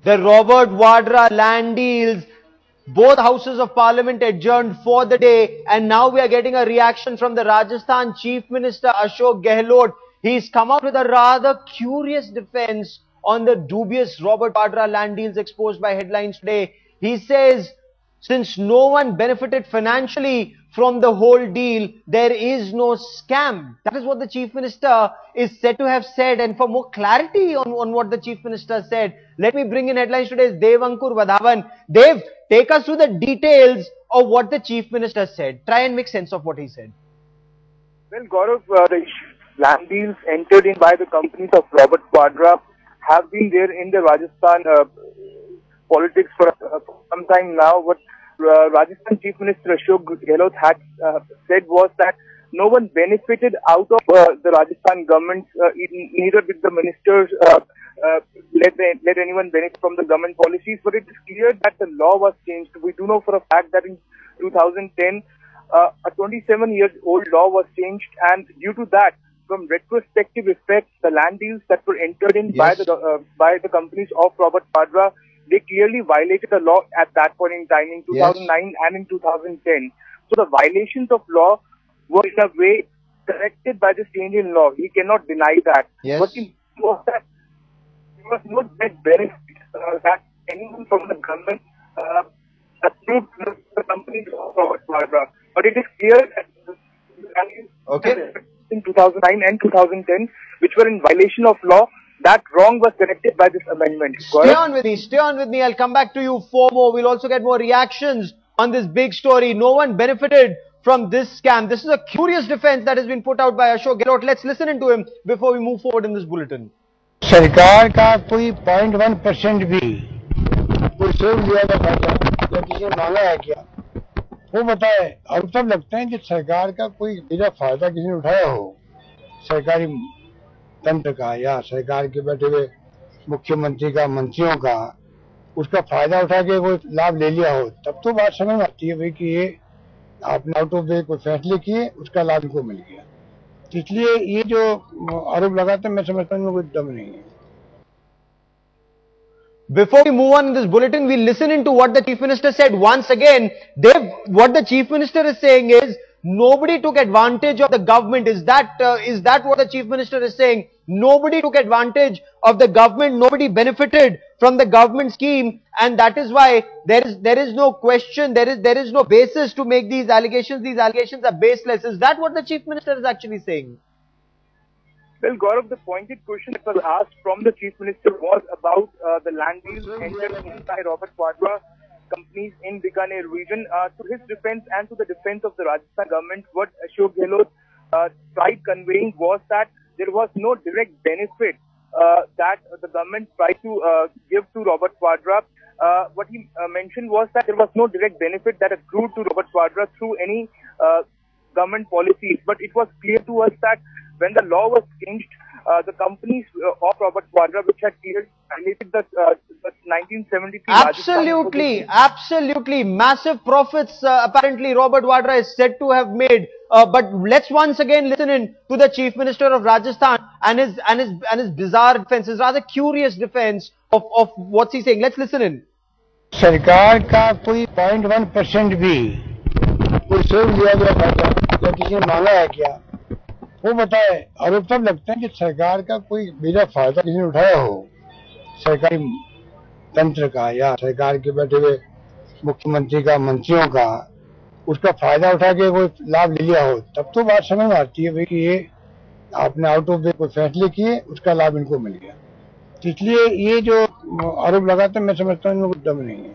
The Robert Vadra land deals, both houses of parliament adjourned for the day, and now we are getting a reaction from the Rajasthan Chief Minister Ashok Gehlot. He's come up with a rather curious defense on the dubious Robert Vadra land deals exposed by headlines today. He says, since no one benefited financially from the whole deal, there is no scam. That is what the Chief Minister is said to have said. And for more clarity on what the Chief Minister said, let me bring in headlines today's Dev Ankur Vadhavan. Dev, take us through the details of what the Chief Minister said. Try and make sense of what he said. Well, Gaurav, the land deals entered in by the companies of Robert Vadra have been there in the Rajasthan politics for some time now. What Rajasthan Chief Minister Ashok Gehlot had said was that no one benefited out of the Rajasthan government, neither did the ministers let anyone benefit from the government policies. But it is clear that the law was changed. We do know for a fact that in 2010, a 27-year-old law was changed, and due to that, from retrospective effects, the land deals that were entered in by the companies of Robert Vadra, they clearly violated the law at that point in time, in 2009 and in 2010. So the violations of law were in a way corrected by this change in law. He cannot deny that. But he was that there was no direct benefit that anyone from the government approved the companies of Robert Vadra. But it is clear that the values in 2009 and 2010, which were in violation of law, that wrong was corrected by this amendment. Stay on with me. I'll come back to you for more. We'll also get more reactions on this big story. No one benefited from this scam. This is a curious defense that has been put out by Ashok Gehlot. Let's listen into him before we move forward in this bulletin. सरकार का कोई 0.1% भी कोई save लिया था या किसी ने मांगा है क्या, वो बताए। अब तब लगता है कि सरकार का कोई मेरा फायदा किसी ने उठाया हो, सरकारी तंत्र का या सरकार के बैठे हुए मुख्यमंत्री का, मंत्रियों का, उसका फायदा उठा के कोई लाभ ले लिया हो, तब तो बात समझ में आती है भाई कि ये आपने आउट ऑफ वे कोई फैसले किए, उसका लाभ इनको मिल गया। इसलिए ये जो आरोप लगाते हैं, मैं समझता हूँ कोई दम नहीं है। Before we move on in this bulletin, we'll listen into what the Chief Minister said once again. Dev, what the Chief Minister is saying is, nobody took advantage of the government. Is that what the Chief Minister is saying? Nobody took advantage of the government. Nobody benefited from the government scheme, and that is why there is no question. There is no basis to make these allegations. These allegations are baseless. Is that what the Chief Minister is actually saying? Well, Gaurav, the pointed question that was asked from the Chief Minister was about the land deals entered in by Robert Vadra companies in Bikaner region. To his defense and to the defense of the Rajasthan government, what Ashok Gehlot tried conveying was that there was no direct benefit that the government tried to give to Robert Vadra. What he mentioned was that there was no direct benefit that accrued to Robert Vadra through any government policies. But it was clear to us that when the law was changed, the companies of Robert Vadra, which had clearly violated the 1973... Absolutely. Massive profits apparently Robert Vadra is said to have made. But let's once again listen in to the Chief Minister of Rajasthan and his bizarre defense, his rather curious defense of what's he saying. Let's listen in. सरकार का कोई 0.1% भी कोई save लिया था या किसी ने मांगा है क्या, वो बताए। और अब तब लगता है कि सरकार का कोई मेरा फायदा किसी ने उठाया हो, सरकारी तंत्र का या सरकार के बैठे हुए मुख्यमंत्री का, मंत्रियों का, उसका फायदा उठा के कोई लाभ ले लिया हो, तब तो बात समझ में आती है भाई कि ये आपने आउट ऑफ वे कोई फैसले किए, उसका लाभ इनको मिल गया। इसलिए ये जो आरोप लगाते हैं, मैं समझता हूँ इनमें कोई दम नहीं है।